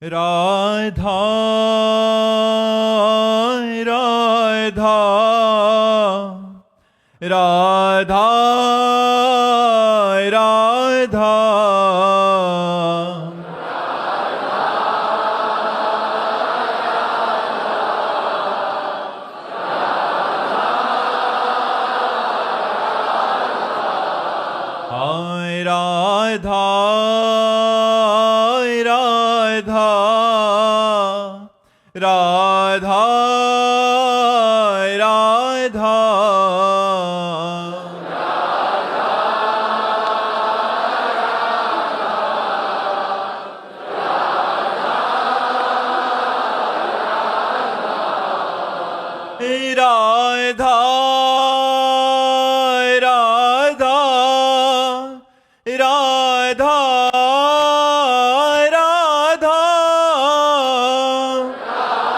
राधा राधा राधा राधा राधा राधा राधा राधा राधा राधा राधा राधा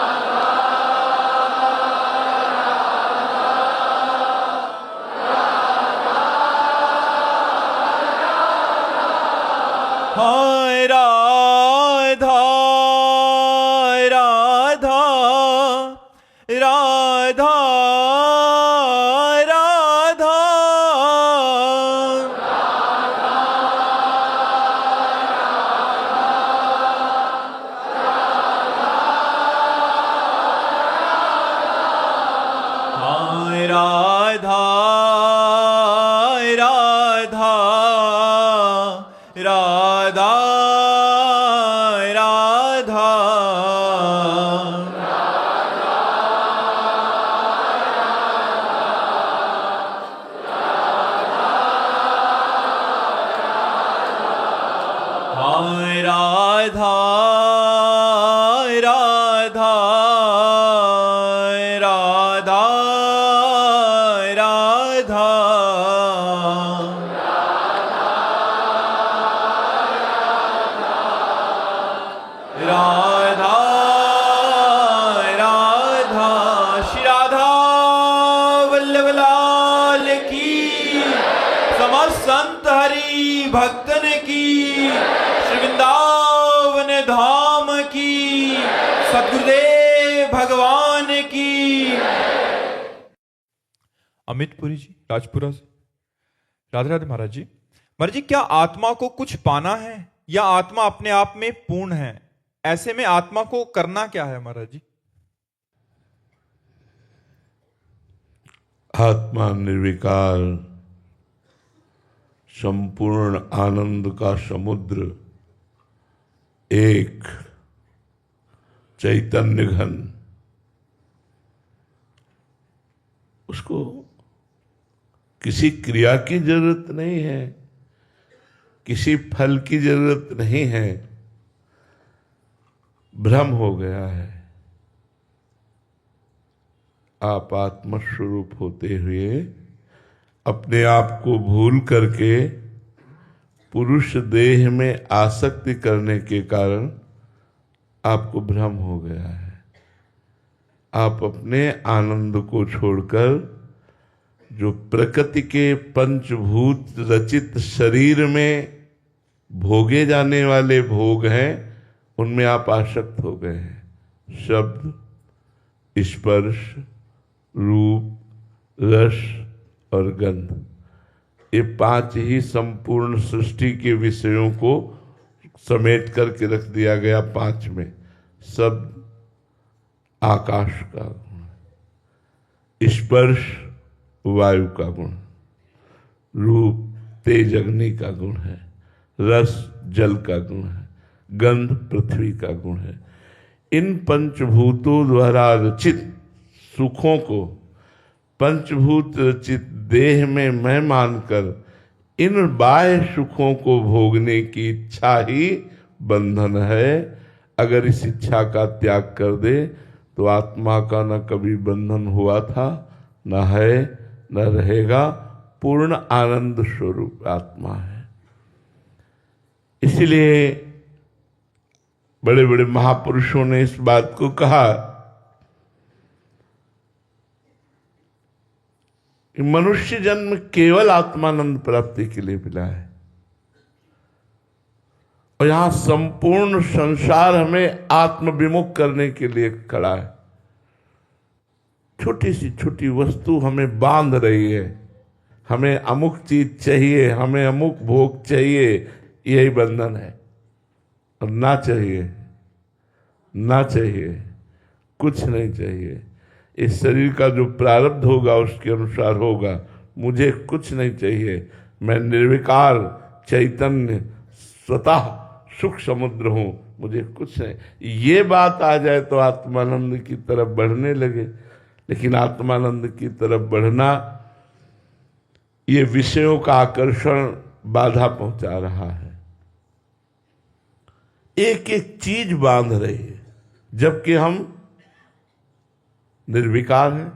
हाय राधा राधा राधा राधा हाय राधा राधा राधा राधा हाय राधा राधा राधा राधा राधा राधा श्री राधा वल्लभ लाल की, समस्त संत हरि भक्तन की, श्री वृंदावन धाम की, सद्गुरुदेव भगवान की। अमितपुरी जी राजपुरा से। राधे राधे महाराज जी। महाराज जी, क्या आत्मा को कुछ पाना है या आत्मा अपने आप में पूर्ण है? ऐसे में आत्मा को करना क्या है महाराज जी? आत्मा निर्विकार संपूर्ण आनंद का समुद्र, एक चैतन्य घन, उसको किसी क्रिया की जरूरत नहीं है, किसी फल की जरूरत नहीं है। भ्रम हो गया है। आप आत्मस्वरूप होते हुए अपने आप को भूल करके पुरुष देह में आसक्ति करने के कारण आपको भ्रम हो गया है। आप अपने आनंद को छोड़कर जो प्रकृति के पंचभूत रचित शरीर में भोगे जाने वाले भोग हैं, उनमें आप आसक्त हो गए हैं। शब्द, स्पर्श, रूप, रस और गंध, ये पांच ही संपूर्ण सृष्टि के विषयों को समेट करके रख दिया गया पांच में। शब्द आकाश का गुण, स्पर्श वायु का गुण, रूप तेज अग्नि का गुण है, रस जल का गुण है, गंध पृथ्वी का गुण है। इन पंचभूतों द्वारा रचित सुखों को पंचभूत रचित देह में मैं मानकर इन बाह्य सुखों को भोगने की इच्छा ही बंधन है। अगर इस इच्छा का त्याग कर दे तो आत्मा का न कभी बंधन हुआ था, न है, न रहेगा। पूर्ण आनंद स्वरूप आत्मा है। इसलिए बड़े बड़े महापुरुषों ने इस बात को कहा कि मनुष्य जन्म केवल आत्मानंद प्राप्ति के लिए मिला है और यहां संपूर्ण संसार हमें आत्मविमुख करने के लिए खड़ा है। छोटी सी छोटी वस्तु हमें बांध रही है, हमें अमुक चीज चाहिए, हमें अमुक भोग चाहिए, यही बंधन है। और ना चाहिए, ना चाहिए, कुछ नहीं चाहिए। इस शरीर का जो प्रारब्ध होगा उसके अनुसार होगा। मुझे कुछ नहीं चाहिए, मैं निर्विकार चैतन्य स्वतः सुख समुद्र हूं, मुझे कुछ नहीं। ये बात आ जाए तो आत्मानंद की तरफ बढ़ने लगे। लेकिन आत्मानंद की तरफ बढ़ना, ये विषयों का आकर्षण बाधा पहुंचा रहा है। एक एक चीज बांध रही है, जबकि हम निर्विकार हैं,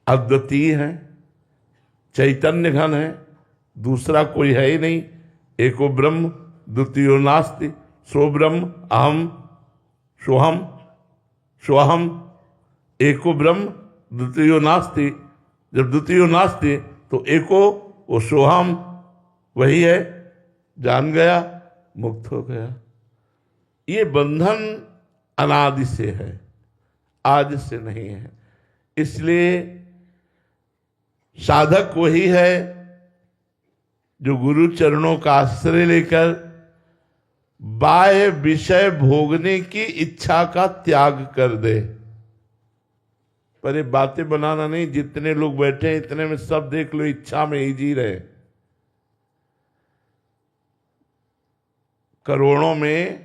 अद्वितीय हैं, चैतन्य घन है, दूसरा कोई है ही नहीं। एको ब्रह्म द्वितीयो नास्ति, सो ब्रह्म अहम सोहम सोहम। एको ब्रह्म द्वितीयो नास्ति, जब द्वितीयो नास्ति तो एको वो सोहम वही है। जान गया, मुक्त हो गया। ये बंधन अनादि से है, आज से नहीं है। इसलिए साधक वही है जो गुरु चरणों का आश्रय लेकर बाह्य विषय भोगने की इच्छा का त्याग कर दे। पर ये बातें बनाना नहीं, जितने लोग बैठे हैं इतने में सब देख लो इच्छा में ही जी रहे। करोड़ों में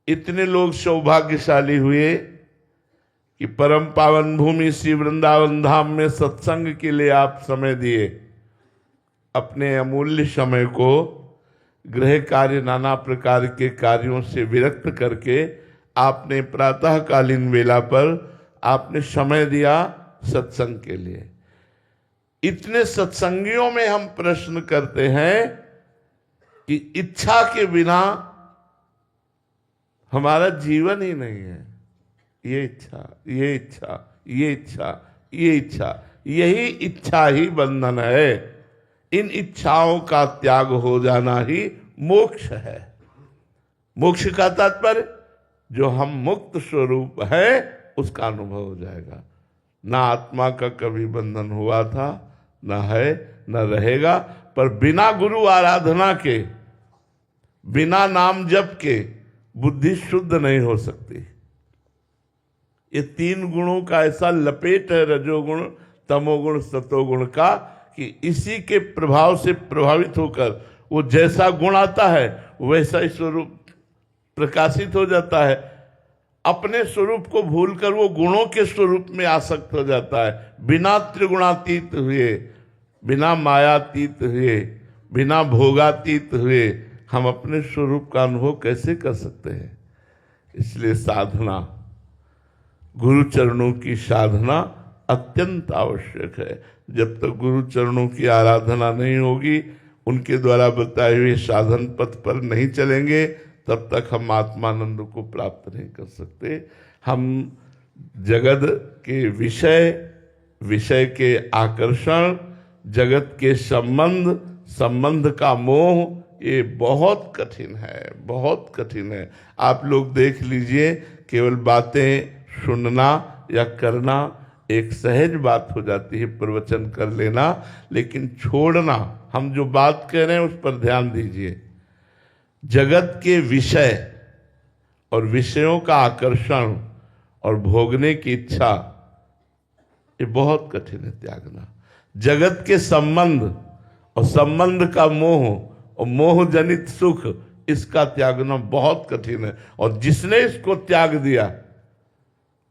इतने लोग सौभाग्यशाली हुए कि परम पावन भूमि श्री वृंदावन धाम में सत्संग के लिए आप समय दिए। अपने अमूल्य समय को गृह कार्य, नाना प्रकार के कार्यों से विरक्त करके आपने प्रातःकालीन वेला पर आपने समय दिया सत्संग के लिए। इतने सत्संगियों में हम प्रश्न करते हैं कि इच्छा के बिना हमारा जीवन ही नहीं है। ये इच्छा, ये इच्छा, ये इच्छा, ये इच्छा, यही इच्छा ही बंधन है। इन इच्छाओं का त्याग हो जाना ही मोक्ष है। मोक्ष का तात्पर्य जो हम मुक्त स्वरूप है उसका अनुभव हो जाएगा। ना आत्मा का कभी बंधन हुआ था, ना है, ना रहेगा। पर बिना गुरु आराधना के, बिना नाम जप के बुद्धि शुद्ध नहीं हो सकती। ये तीन गुणों का ऐसा लपेट है, रजोगुण, तमोगुण, सतोगुण का, कि इसी के प्रभाव से प्रभावित होकर वो जैसा गुण आता है वैसा ही स्वरूप प्रकाशित हो जाता है। अपने स्वरूप को भूलकर वो गुणों के स्वरूप में आसक्त हो जाता है। बिना त्रिगुणातीत हुए, बिना मायातीत हुए, बिना भोगातीत हुए हम अपने स्वरूप का अनुभव कैसे कर सकते हैं? इसलिए साधना, गुरु चरणों की साधना अत्यंत आवश्यक है। जब तक गुरु चरणों की आराधना नहीं होगी, उनके द्वारा बताए हुए साधन पथ पर नहीं चलेंगे, तब तक हम आत्मानंद को प्राप्त नहीं कर सकते। हम जगत के विषय, विषय के आकर्षण, जगत के संबंध, संबंध का मोह, ये बहुत कठिन है, बहुत कठिन है। आप लोग देख लीजिए, केवल बातें सुनना या करना एक सहज बात हो जाती है, प्रवचन कर लेना, लेकिन छोड़ना, हम जो बात कह रहे हैं उस पर ध्यान दीजिए। जगत के विषय और विषयों का आकर्षण और भोगने की इच्छा, ये बहुत कठिन है त्यागना। जगत के संबंध और संबंध का मोह और मोह जनित सुख, इसका त्यागना बहुत कठिन है। और जिसने इसको त्याग दिया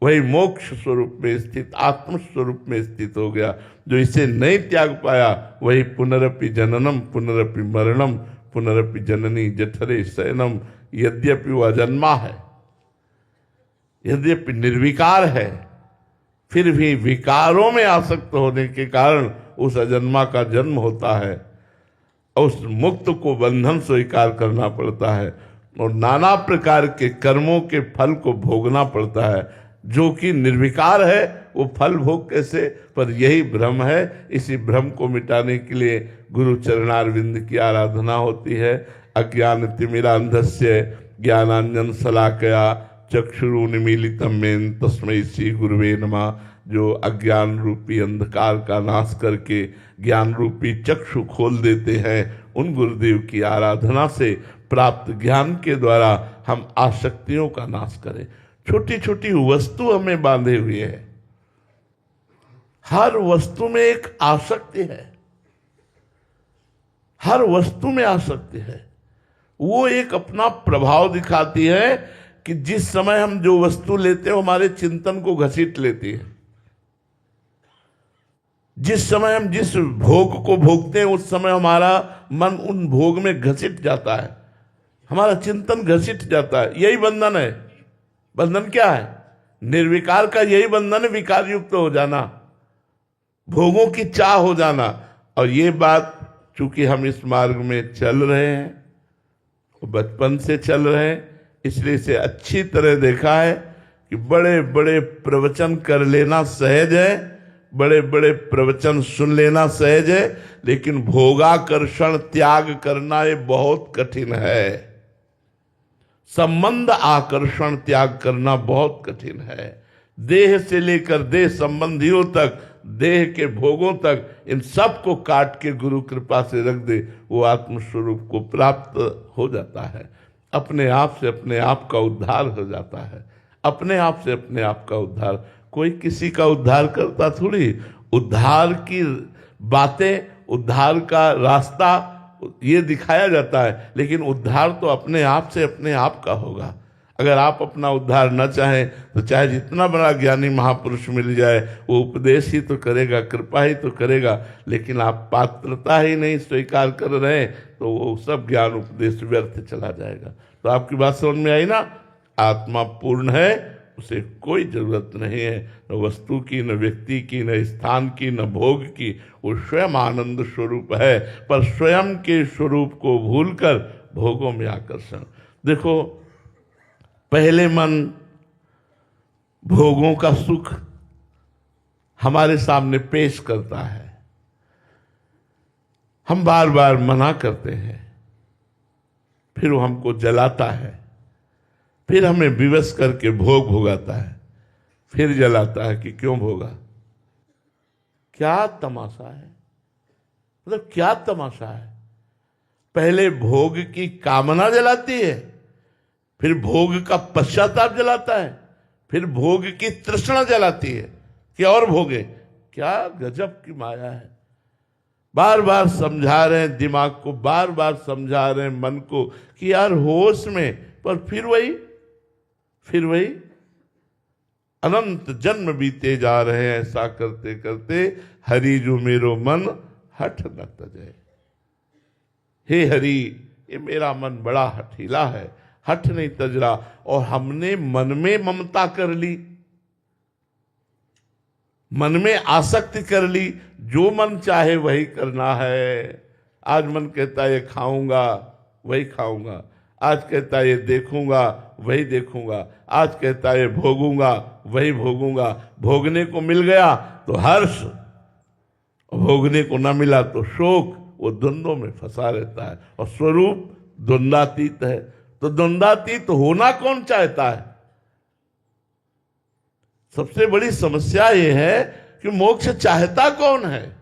वही मोक्ष स्वरूप में स्थित, आत्म स्वरूप में स्थित हो गया। जो इसे नहीं त्याग पाया वही पुनरपि जननम पुनरपि मरणम पुनरपि जननी जठरे शयनम, यद्यपि वह अजन्मा है, यद्यपि निर्विकार है, फिर भी विकारों में आसक्त होने के कारण उस अजन्मा का जन्म होता है। उस मुक्त को बंधन स्वीकार करना पड़ता है और नाना प्रकार के कर्मों के फल को भोगना पड़ता है। जो कि निर्विकार है वो फल भोग कैसे? पर यही भ्रम है। इसी भ्रम को मिटाने के लिए गुरु चरणारविंद की आराधना होती है। अज्ञानतिमिरान्धस्य ज्ञानांजन शलाकया चक्षुरुन्मीलितं येन तस्मै श्री गुरुवे नमः। जो अज्ञान रूपी अंधकार का नाश करके ज्ञान रूपी चक्षु खोल देते हैं, उन गुरुदेव की आराधना से प्राप्त ज्ञान के द्वारा हम आसक्तियों का नाश करें। छोटी छोटी वस्तु हमें बांधे हुए है, हर वस्तु में एक आसक्ति है, हर वस्तु में आसक्ति है। वो एक अपना प्रभाव दिखाती है कि जिस समय हम जो वस्तु लेते हैं हमारे चिंतन को घसीट लेती है। जिस समय हम जिस भोग को भोगते हैं उस समय हमारा मन उन भोग में घसीट जाता है, हमारा चिंतन घसीट जाता है। यही बंधन है। बंधन क्या है? निर्विकार का यही बंधन है, विकार युक्त हो जाना, भोगों की चाह हो जाना। और ये बात चूंकि हम इस मार्ग में चल रहे हैं, बचपन से चल रहे हैं, इसलिए इसे अच्छी तरह देखा है कि बड़े बड़े प्रवचन कर लेना सहज है, बड़े बड़े प्रवचन सुन लेना सहज है, लेकिन भोगाकर्षण त्याग करना ये बहुत कठिन है। संबंध आकर्षण त्याग करना बहुत कठिन है। देह से लेकर देह संबंधियों तक, देह के भोगों तक, इन सब को काट के गुरु कृपा से रख दे, वो आत्मस्वरूप को प्राप्त हो जाता है। अपने आप से अपने आप का उद्धार हो जाता है। अपने आप से अपने आप का उद्धार, कोई किसी का उद्धार करता थोड़ी। उद्धार की बातें, उद्धार का रास्ता ये दिखाया जाता है, लेकिन उद्धार तो अपने आप से अपने आप का होगा। अगर आप अपना उद्धार न चाहें तो चाहे जितना बड़ा ज्ञानी महापुरुष मिल जाए, वो उपदेश ही तो करेगा, कृपा ही तो करेगा, लेकिन आप पात्रता ही नहीं स्वीकार कर रहे हैं तो वो सब ज्ञान उपदेश व्यर्थ चला जाएगा। तो आपकी बात समझ में आई ना? आत्मा पूर्ण है, उसे कोई जरूरत नहीं है, न वस्तु की, न व्यक्ति की, न स्थान की, न भोग की। वो स्वयं आनंद स्वरूप है, पर स्वयं के स्वरूप को भूलकर भोगों में आकर्षण। देखो, पहले मन भोगों का सुख हमारे सामने पेश करता है, हम बार बार मना करते हैं, फिर वो हमको जलाता है, फिर हमें विवश करके भोग भोगाता है, फिर जलाता है कि क्यों भोगा। क्या तमाशा है, मतलब क्या तमाशा है। पहले भोग की कामना जलाती है, फिर भोग का पश्चाताप जलाता है, फिर भोग की तृष्णा जलाती है कि और भोगे। क्या गजब की माया है। बार बार समझा रहे हैं दिमाग को, बार बार समझा रहे हैं मन को कि यार होश में, पर फिर वही अनंत जन्म बीते जा रहे हैं। ऐसा करते करते हरि जो मेरो मन हठ न तजे। हे हरि, ये मेरा मन बड़ा हठीला है, हठ नहीं तज रहा। और हमने मन में ममता कर ली, मन में आसक्ति कर ली, जो मन चाहे वही करना है। आज मन कहता है ये खाऊंगा, वही खाऊंगा। आज कहता है ये देखूंगा, वही देखूंगा। आज कहता है ये भोगूंगा, वही भोगूंगा। भोगने को मिल गया तो हर्ष, भोगने को ना मिला तो शोक। वो द्वंद्वों में फंसा रहता है, और स्वरूप द्वंद्वातीत है। तो द्वंद्वातीत होना कौन चाहता है? सबसे बड़ी समस्या यह है कि मोक्ष चाहता कौन है?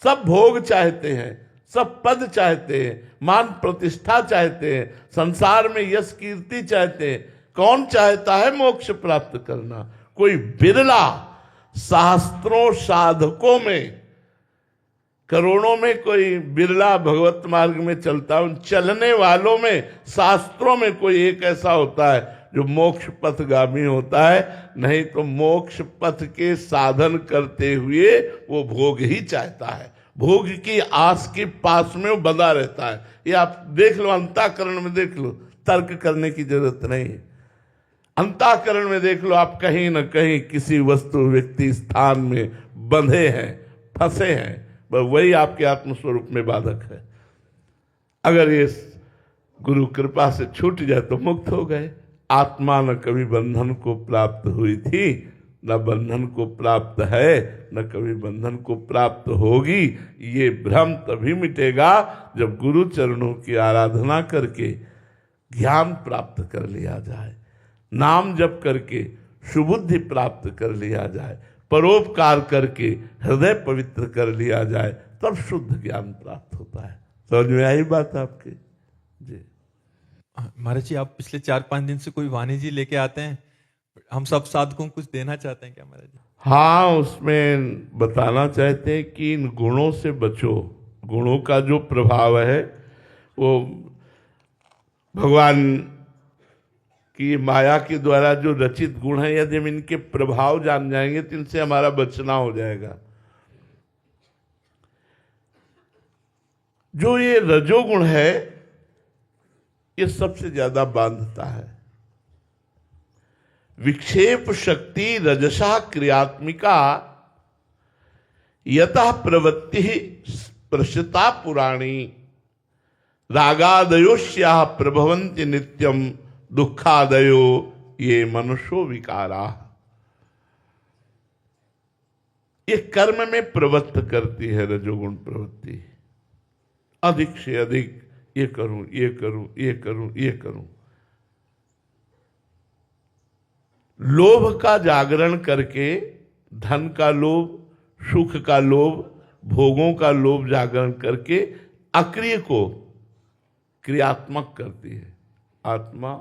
सब भोग चाहते हैं, सब पद चाहते हैं, मान प्रतिष्ठा चाहते हैं, संसार में यश कीर्ति चाहते हैं। कौन चाहता है मोक्ष प्राप्त करना? कोई बिरला शास्त्रों साधकों में, करोड़ों में कोई बिरला भगवत मार्ग में चलता है। उन चलने वालों में, शास्त्रों में कोई एक ऐसा होता है जो मोक्ष पथगामी होता है। नहीं तो मोक्ष पथ के साधन करते हुए वो भोग ही चाहता है, भोग की आस के पास में वो बंधा रहता है। ये आप देख लो, अंतःकरण में देख लो, तर्क करने की जरूरत नहीं है। अंतःकरण में देख लो, आप कहीं न कहीं किसी वस्तु, व्यक्ति, स्थान में बंधे हैं, फंसे हैं। वही आपके आत्मस्वरूप में बाधक है। अगर ये गुरु कृपा से छूट जाए तो मुक्त हो गए। आत्मा न कभी बंधन को प्राप्त हुई थी, न बंधन को प्राप्त है न कभी बंधन को प्राप्त होगी। ये भ्रम तभी मिटेगा जब गुरु चरणों की आराधना करके ज्ञान प्राप्त कर लिया जाए, नाम जप करके सुबुद्धि प्राप्त कर लिया जाए, परोपकार करके हृदय पवित्र कर लिया जाए, तब शुद्ध ज्ञान प्राप्त होता है। समझ में आई बात आपके? जी महाराज जी, आप पिछले 4-5 दिन से कोई वाणी जी लेके आते हैं, हम सब साधकों को कुछ देना चाहते हैं क्या महाराज जी? हाँ, उसमें बताना चाहते हैं कि इन गुणों से बचो। गुणों का जो प्रभाव है वो भगवान की माया के द्वारा जो रचित गुण है, यदि हम इनके प्रभाव जान जाएंगे तो इनसे हमारा बचना हो जाएगा। जो ये रजोगुण है ये सबसे ज्यादा बांधता है। विक्षेप शक्ति रजसा क्रियात्मिका यतः प्रवृत्ति प्रसृता पुराणी रागादयोश्याः प्रभवन्ति नित्यम दुखादयो ये मनुष्यो विकारा। ये कर्म में प्रवृत्त करती है रजोगुण प्रवृत्ति, अधिक से अधिक ये करूं ये करूं ये करूं ये करूं। लोभ का जागरण करके धन का लोभ, सुख का लोभ, भोगों का लोभ जागरण करके अक्रिय को क्रियात्मक करती है। आत्मा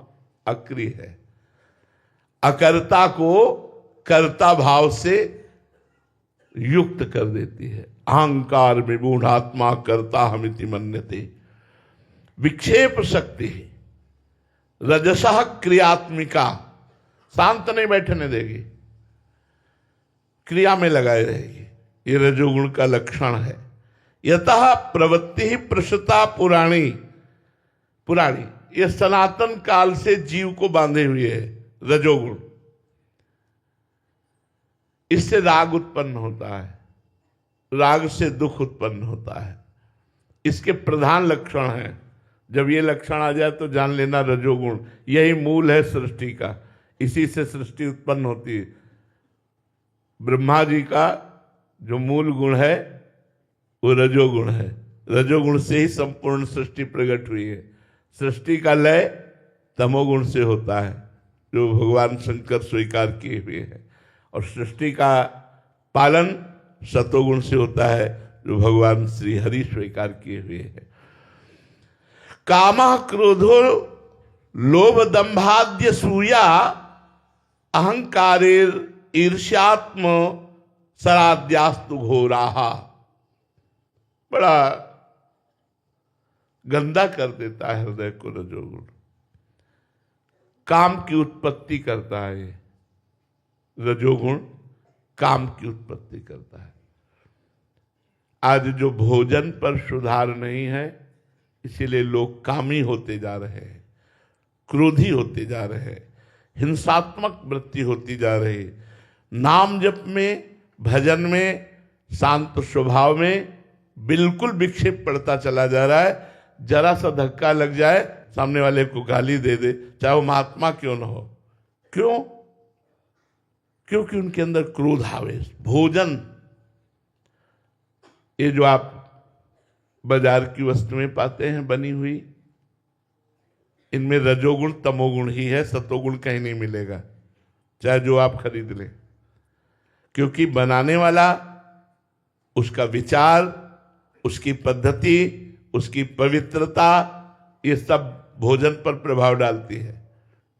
अक्रिय है, अकर्ता को कर्ता भाव से युक्त कर देती है। अहंकार विमूढ़ आत्मा कर्ता हमिति मन्यते। विक्षेप शक्ति रजसः क्रियात्मिका, शांत नहीं बैठने देगी, क्रिया में लगाए रहेगी। ये रजोगुण का लक्षण है। यतः प्रवृत्ति ही प्रसृता पुराणी, पुराणी ये सनातन काल से जीव को बांधे हुए है रजोगुण। इससे राग उत्पन्न होता है, राग से दुख उत्पन्न होता है। इसके प्रधान लक्षण हैं। जब ये लक्षण आ जाए तो जान लेना रजोगुण, यही मूल है सृष्टि का, इसी से सृष्टि उत्पन्न होती है। ब्रह्मा जी का जो मूल गुण है वो रजोगुण है। रजोगुण से ही संपूर्ण सृष्टि प्रकट हुई है। सृष्टि का लय तमोगुण से होता है, जो भगवान शंकर स्वीकार किए हुए हैं, और सृष्टि का पालन सतोगुण से होता है, जो भगवान श्री हरि स्वीकार किए हुए हैं। कामः क्रोधो लोभ दंभाद्य सूया अहंकारेर ईर्ष्यात्म सराद्यास्तु घोराहा। बड़ा गंदा कर देता है हृदय को रजोगुण। काम की उत्पत्ति करता है ये रजोगुण, काम की उत्पत्ति करता है। आज जो भोजन पर सुधार नहीं है, इसीलिए लोग कामी होते जा रहे हैं, क्रोधी होते जा रहे हैं, हिंसात्मक वृत्ति होती जा रही है। नाम जप में, भजन में, शांत स्वभाव में बिल्कुल विक्षेप पड़ता चला जा रहा है। जरा सा धक्का लग जाए, सामने वाले को गाली दे दे, चाहे वो महात्मा क्यों न हो। क्यों? क्योंकि उनके अंदर क्रोध आवेश। भोजन, ये जो आप बाजार की वस्तुएं पाते हैं बनी हुई, इनमें रजोगुण तमोगुण ही है, सतोगुण कहीं नहीं मिलेगा, चाहे जो आप खरीद लें। क्योंकि बनाने वाला, उसका विचार, उसकी पद्धति, उसकी पवित्रता, ये सब भोजन पर प्रभाव डालती है।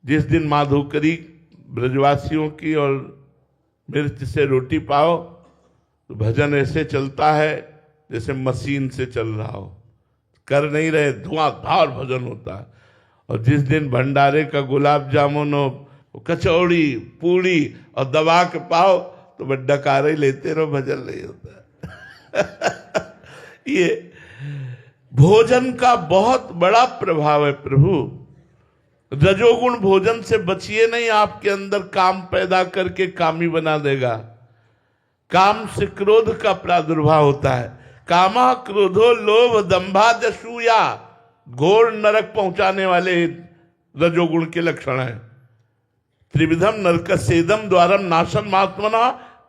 जिस दिन माधुकरी ब्रजवासियों की और मिर्च से रोटी पाओ तो भजन ऐसे चलता है जैसे मशीन से चल रहा हो, कर नहीं रहे, धुआंधार भजन होता है। और जिस दिन भंडारे का गुलाब जामुन हो, कचौड़ी, पूड़ी और दबा के पाओ तो बस डकारे लेते रहो, भजन नहीं होता। ये भोजन का बहुत बड़ा प्रभाव है प्रभु। रजोगुण भोजन से बचिए नहीं, आपके अंदर काम पैदा करके कामी बना देगा। काम से क्रोध का प्रादुर्भाव होता है। कामा क्रोधो लोभ दंभादसूया, घोर नरक पहुंचाने वाले रजोगुण के लक्षण है। त्रिविधम नरकस्येदम द्वारम नाशन महात्मना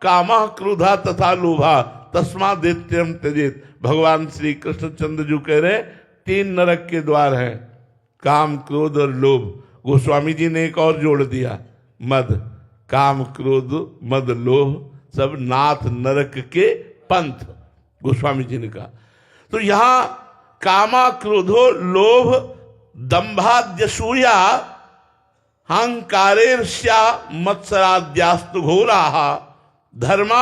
कामः क्रोधा तथा लोभा तस्मा दैत्यम त्यजेत। भगवान श्री कृष्णचंद्र जी कह रहे 3 नरक के द्वार हैं, काम क्रोध और लोभ। गोस्वामी जी ने एक और जोड़ दिया, मद। काम क्रोध मद लोभ सब नाथ नरक के पंथ, गोस्वामी जी ने कहा। तो यहां कामा क्रोधो लोभ दंभाद्यसूया हंकारेर्ष्या मत्सराद्यास्तु घोराः धर्मा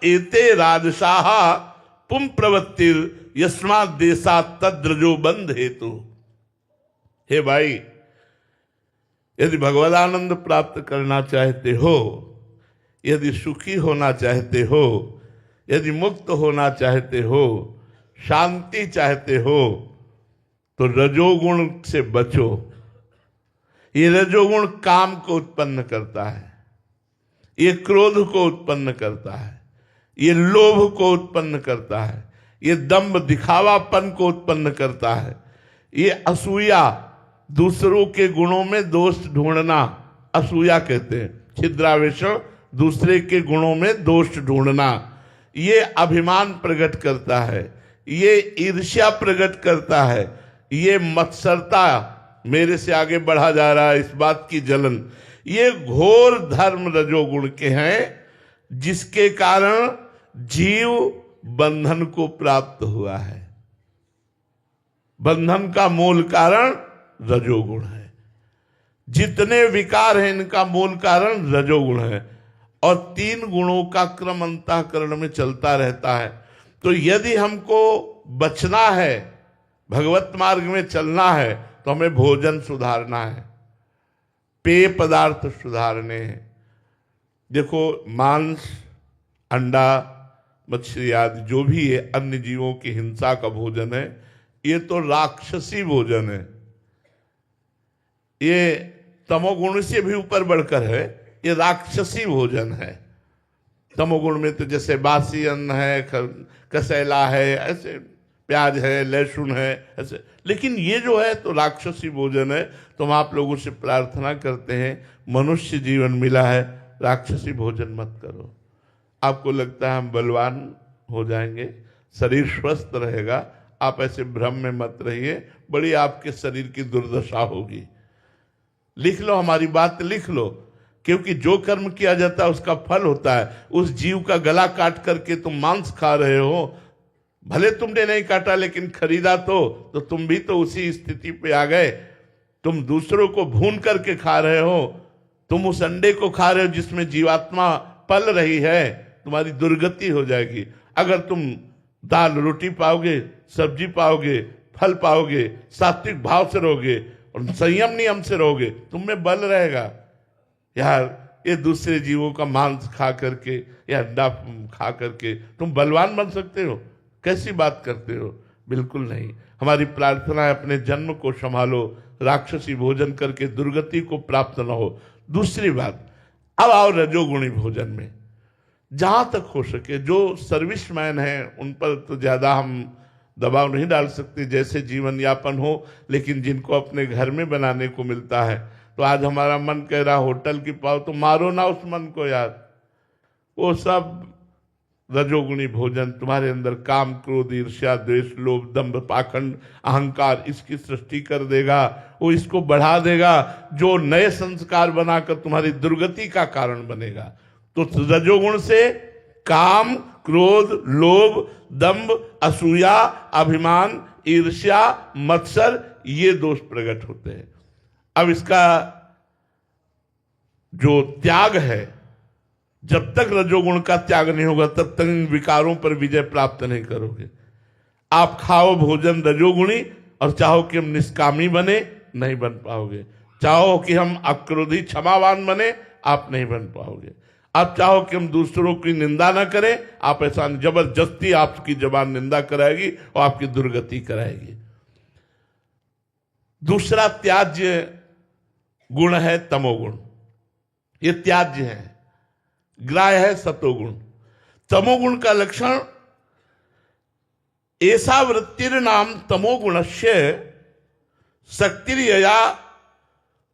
एते राजसाः पुम प्रवृत्तिर यस्मात् देशात् तद्रजो बंध हेतु। हे भाई, यदि भगवदानंद प्राप्त करना चाहते हो, यदि सुखी होना चाहते हो, यदि मुक्त होना चाहते हो, शांति चाहते हो, तो रजोगुण से बचो। ये रजोगुण काम को उत्पन्न करता है, ये क्रोध को उत्पन्न करता है, ये लोभ को उत्पन्न करता है, ये दंभ दिखावापन को उत्पन्न करता है, ये असूया दूसरों के गुणों में दोष ढूंढना असूया कहते हैं, छिद्रावेशन दूसरे के गुणों में दोष ढूंढना, ये अभिमान प्रकट करता है, ये ईर्ष्या प्रकट करता है, ये मत्सरता, मेरे से आगे बढ़ा जा रहा है, इस बात की जलन, ये घोर धर्म रजोगुण के हैं, जिसके कारण जीव बंधन को प्राप्त हुआ है। बंधन का मूल कारण रजोगुण है। जितने विकार हैं इनका मूल कारण रजोगुण है, और 3 गुणों का क्रम अंतःकरण में चलता रहता है। तो यदि हमको बचना है, भगवत मार्ग में चलना है, तो हमें भोजन सुधारना है, पेय पदार्थ सुधारने हैं। देखो, मांस, अंडा, मछली आदि जो भी है अन्य जीवों की हिंसा का भोजन है, ये तो राक्षसी भोजन है, ये तमोगुण से भी ऊपर बढ़कर है, ये राक्षसी भोजन है। तमोगुण में तो जैसे बासी अन्न है, कसैला है, ऐसे प्याज है, लहसुन है, ऐसे। लेकिन ये जो है तो राक्षसी भोजन है। तो हम आप लोगों से प्रार्थना करते हैं, मनुष्य जीवन मिला है, राक्षसी भोजन मत करो। आपको लगता है हम बलवान हो जाएंगे, शरीर स्वस्थ रहेगा, आप ऐसे भ्रम में मत रहिए, बड़ी आपके शरीर की दुर्दशा होगी। लिख लो, हमारी बात लिख लो, क्योंकि जो कर्म किया जाता है उसका फल होता है। उस जीव का गला काट करके तुम मांस खा रहे हो, भले तुमने नहीं काटा लेकिन खरीदा तो तुम भी तो उसी स्थिति पे आ गए। तुम दूसरों को भून करके खा रहे हो, तुम उस अंडे को खा रहे हो जिसमें जीवात्मा पल रही है, तुम्हारी दुर्गति हो जाएगी। अगर तुम दाल रोटी पाओगे, सब्जी पाओगे, फल पाओगे, सात्विक भाव से रहोगे और संयम नियम से रहोगे, तुम में बल रहेगा। यार, ये दूसरे जीवों का मांस खा करके या अंडा खा करके तुम बलवान बन सकते हो? कैसी बात करते हो? बिल्कुल नहीं। हमारी प्रार्थना है, अपने जन्म को संभालो, राक्षसी भोजन करके दुर्गति को प्राप्त न हो। दूसरी बात, अब आओ रजोगुणी भोजन में। जहां तक हो सके, जो सर्विसमैन हैं उन पर तो ज्यादा हम दबाव नहीं डाल सकते, जैसे जीवन यापन हो, लेकिन जिनको अपने घर में बनाने को मिलता है, तो आज हमारा मन कह रहा होटल की पाओ, तो मारो ना उस मन को यार। वो सब रजोगुणी भोजन तुम्हारे अंदर काम, क्रोध, ईर्ष्या, द्वेष, लोभ, दंभ, पाखंड, अहंकार, इसकी सृष्टि कर देगा। वो इसको बढ़ा देगा, जो नए संस्कार बनाकर तुम्हारी दुर्गति का कारण बनेगा। तो रजोगुण से काम, क्रोध, लोभ, दंभ, असूया, अभिमान, ईर्ष्या, मत्सर, ये दोष प्रकट होते हैं। अब इसका जो त्याग है, जब तक रजोगुण का त्याग नहीं होगा तब तक इन विकारों पर विजय प्राप्त नहीं करोगे। आप खाओ भोजन रजोगुणी और चाहो कि हम निष्कामी बने, नहीं बन पाओगे। चाहो कि हम अक्रोधी क्षमावान बने, आप नहीं बन पाओगे। आप चाहो कि हम दूसरों की निंदा ना करें, आप ऐसा, जबरदस्ती आपकी जबान निंदा कराएगी और आपकी दुर्गति कराएगी। दूसरा त्याज्य गुण है तमोगुण। ये त्याज्य है। ग्राह्य है सतोगुण। तमोगुण का लक्षण ऐसा वृत्तिर नाम तमोगुणस्य शक्तिर्यया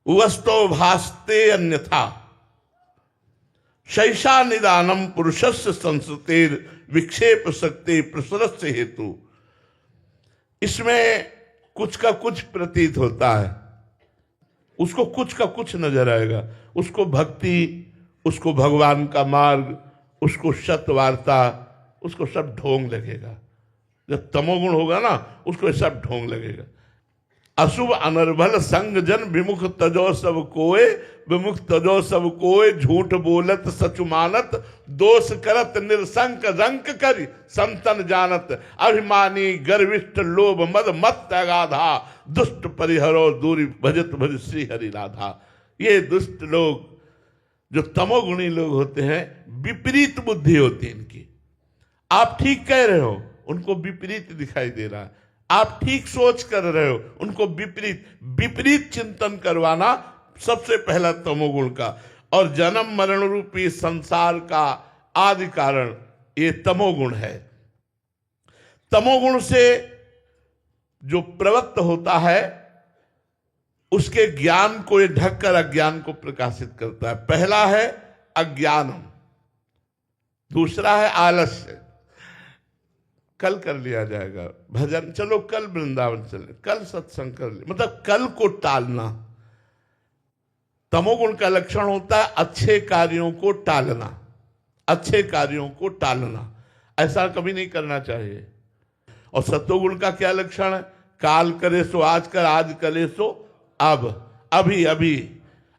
वस्तो भासते अन्यथा। शैषा निदानम पुरुषस्य संस्कृतिर विक्षेप शक्ति प्रसरस्य हेतु। इसमें कुछ का कुछ प्रतीत होता है, उसको कुछ का कुछ नजर आएगा, उसको भक्ति, उसको भगवान का मार्ग, उसको सत्वार्ता, उसको सब ढोंग लगेगा। जब तमोगुण होगा ना, उसको सब ढोंग लगेगा। अशुभ अनर्भल संग जन विमुख तजो सब कोय, विमुख तजो सब कोय, झूठ बोलत सच मानत, दोष करत निरसंक रंक कर संतन जानत, अभिमानी गर्विष्ठ लोभ मद मत अगाधा, दुष्ट परिहरो दूरी भजत भज श्री हरि राधा। ये दुष्ट लोग जो तमोगुणी लोग होते हैं, विपरीत बुद्धि होती है इनकी। आप ठीक कह रहे हो, उनको विपरीत दिखाई दे रहा है। आप ठीक सोच कर रहे हो, उनको विपरीत चिंतन करवाना सबसे पहला तमोगुण का। और जन्म मरण रूपी संसार का आदि कारण ये तमोगुण है। तमोगुण से जो प्रवृत्त होता है, उसके ज्ञान को ये ढककर अज्ञान को प्रकाशित करता है। पहला है अज्ञानम, दूसरा है आलस्य। कल कर लिया जाएगा भजन, चलो कल वृंदावन चले, कल सत्संग कर ले, मतलब कल को टालना। तमोगुण का लक्षण होता है अच्छे कार्यों को टालना, अच्छे कार्यों को टालना, ऐसा कभी नहीं करना चाहिए। और सत्वगुण का क्या लक्षण है? काल करे सो आज कर, आज करे सो अब, अभी अभी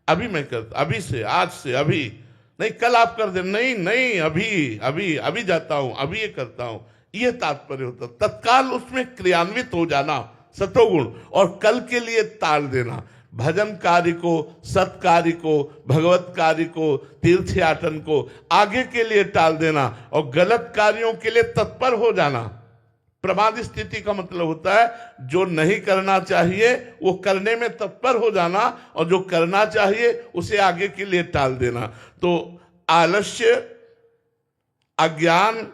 अभी मैं करता, अभी से, आज से, अभी नहीं, कल आप कर दे, नहीं नहीं, अभी अभी अभी जाता हूं, अभी ये करता हूं, ये तात्पर्य होता। तत्काल उसमें क्रियान्वित हो जाना सत्वगुण, और कल के लिए टाल देना। भजन कार्य को, सत्कार्य को, भगवत कार्य को, तीर्थयाटन को आगे के लिए टाल देना, और गलत कार्यों के लिए तत्पर हो जाना। प्रमाद स्थिति का मतलब होता है जो नहीं करना चाहिए वो करने में तत्पर हो जाना, और जो करना चाहिए उसे आगे के लिए टाल देना। तो आलस्य, अज्ञान,